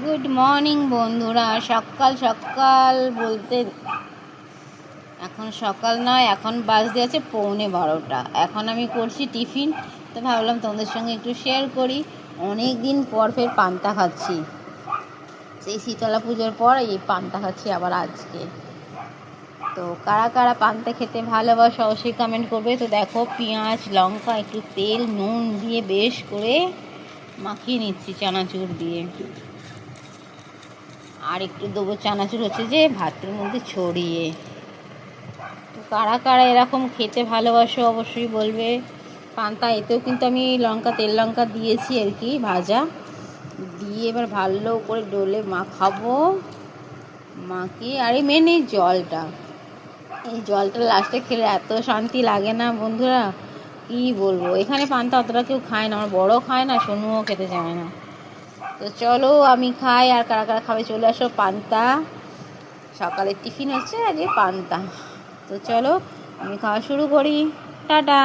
Good morning বন্ধুরা। সকাল সকাল বলতে এখন সকাল নয়, এখন বাজতে আছে 11:45। এখন আমি করছি টিফিন, তো ভাবলাম তোমাদের সঙ্গে একটু শেয়ার করি। অনেক দিন পর ফের পান্তা খাচ্ছি, সেই শীতলা পুজোর পর এই পান্তা খাচ্ছি আবার আজকে। তো কারা কারা পান্তা খেতে ভালোবাসো অবশ্যই কমেন্ট করবে। তো দেখো, পেঁয়াজ লঙ্কা একটু তেল নুন দিয়ে বেশ করে মাখিয়ে নিচ্ছি চানাচুর দিয়ে। আর একটু দেবো চানাচুর হচ্ছে যে ভাতের মধ্যে ছড়িয়ে। তো কারা কারা এরকম খেতে ভালোবাসো অবশ্যই বলবে। পান্তা এতেও কিন্তু আমি তেল লঙ্কা দিয়েছি আর কি, ভাজা দিয়ে এবার ভালো করে ডলে মাখাবো। মাখিয়ে আর এই মেন এই জলটা লাস্টে খেলে এত শান্তি লাগে না বন্ধুরা, কি বলবো। এখানে পান্তা অতটা কেউ খায় না, আমার বড় খায় না, সোনুও খেতে চায় না। তো চলো আমি খাই, আর কারা কারা খাবে চলে আসো। পান্তা সকালের টিফিন হচ্ছে আজকে পান্তা। তো চলো আমি খাওয়া শুরু করি। টাটা।